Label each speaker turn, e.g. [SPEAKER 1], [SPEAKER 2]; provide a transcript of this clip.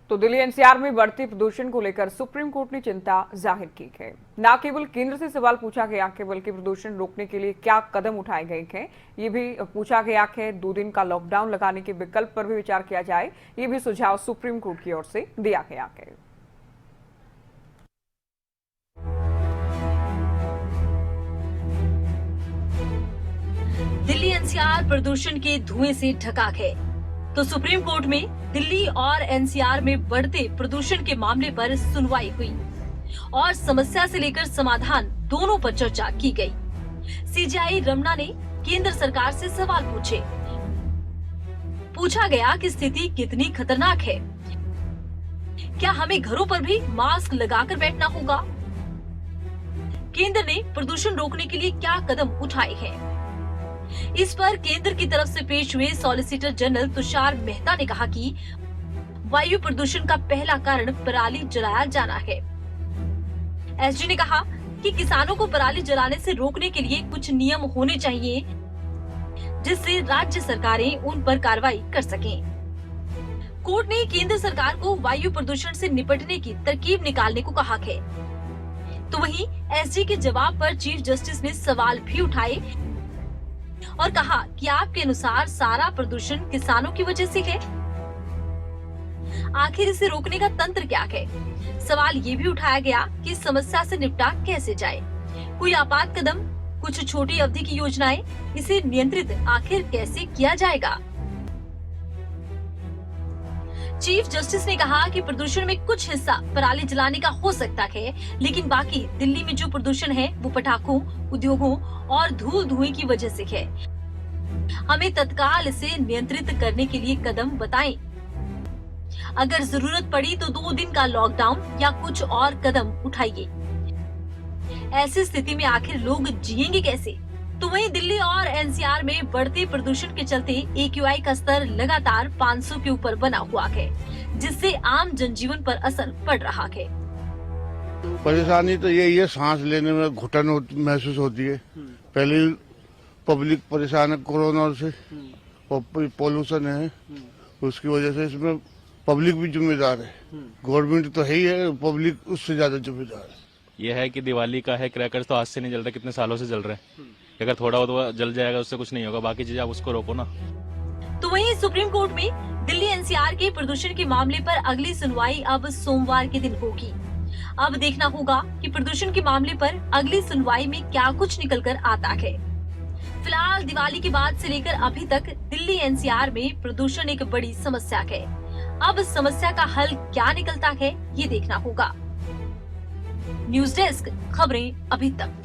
[SPEAKER 1] तो दिल्ली एनसीआर में बढ़ते प्रदूषण को लेकर सुप्रीम कोर्ट ने चिंता जाहिर की है। न केवल केंद्र से सवाल पूछा गया है, बल्कि प्रदूषण रोकने के लिए क्या कदम उठाए गए हैं ये भी पूछा गया है। 2 दिन का लॉकडाउन लगाने के विकल्प पर भी विचार किया जाए, ये भी सुझाव सुप्रीम कोर्ट की ओर से दिया गया है।
[SPEAKER 2] दिल्ली एनसीआर प्रदूषण के धुएं से ढका है, तो सुप्रीम कोर्ट में दिल्ली और एनसीआर में बढ़ते प्रदूषण के मामले पर सुनवाई हुई और समस्या से लेकर समाधान दोनों पर चर्चा की गई। सीजेआई रमना ने केंद्र सरकार से सवाल पूछे। पूछा गया कि स्थिति कितनी खतरनाक है, क्या हमें घरों पर भी मास्क लगाकर बैठना होगा? केंद्र ने प्रदूषण रोकने के लिए क्या कदम उठाए हैं? इस पर केंद्र की तरफ से पेश हुए सॉलिसिटर जनरल तुषार मेहता ने कहा कि वायु प्रदूषण का पहला कारण पराली जलाया जाना है। एसजी ने कहा कि किसानों को पराली जलाने से रोकने के लिए कुछ नियम होने चाहिए, जिससे राज्य सरकारें उन पर कार्रवाई कर सकें। कोर्ट ने केंद्र सरकार को वायु प्रदूषण से निपटने की तरकीब निकालने को कहा है। तो वहीं एसजी के जवाब पर चीफ जस्टिस ने सवाल भी उठाए और कहा कि आपके अनुसार सारा प्रदूषण किसानों की वजह से है। आखिर इसे रोकने का तंत्र क्या है? सवाल ये भी उठाया गया कि इस समस्या से निपटा कैसे जाए। कोई आपात कदम, कुछ छोटी अवधि की योजनाएं, इसे नियंत्रित आखिर कैसे किया जाएगा? चीफ जस्टिस ने कहा कि प्रदूषण में कुछ हिस्सा पराली जलाने का हो सकता है, लेकिन बाकी दिल्ली में जो प्रदूषण है वो पटाखों, उद्योगों और धूल धुएं की वजह से है। हमें तत्काल इसे नियंत्रित करने के लिए कदम बताएं। अगर जरूरत पड़ी तो 2 दिन का लॉकडाउन या कुछ और कदम उठाइए। ऐसी स्थिति में आखिर लोग जिएंगे कैसे? तो वहीं दिल्ली और एनसीआर में बढ़ते प्रदूषण के चलते AQI का स्तर लगातार 500 के ऊपर बना हुआ है, जिससे आम जनजीवन पर असर पड़ रहा है।
[SPEAKER 3] परेशानी तो यही है, सांस लेने में घुटन महसूस होती है। पहले पब्लिक परेशान है कोरोना से, पॉल्यूशन है, उसकी वजह से इसमें पब्लिक भी जिम्मेदार है। गवर्नमेंट तो है ही है, पब्लिक उससे ज्यादा जिम्मेदार है।
[SPEAKER 4] यह है कि दिवाली का है, क्रैकर्स तो आज से नहीं जल रहे, कितने सालों से जल रहे हैं। अगर थोड़ा बहुत जल जाएगा उससे कुछ नहीं होगा, बाकी चीजें आप उसको रोको ना।
[SPEAKER 2] तो वहीं सुप्रीम कोर्ट में दिल्ली एनसीआर के प्रदूषण के मामले पर अगली सुनवाई अब सोमवार के दिन होगी। अब देखना होगा कि प्रदूषण के मामले पर अगली सुनवाई में क्या कुछ निकल कर आता है। फिलहाल दिवाली के बाद से लेकर अभी तक दिल्ली एनसीआर में प्रदूषण एक बड़ी समस्या है। अब इस समस्या का हल क्या निकलता है, ये देखना होगा। न्यूज डेस्क, खबरें अभी तक।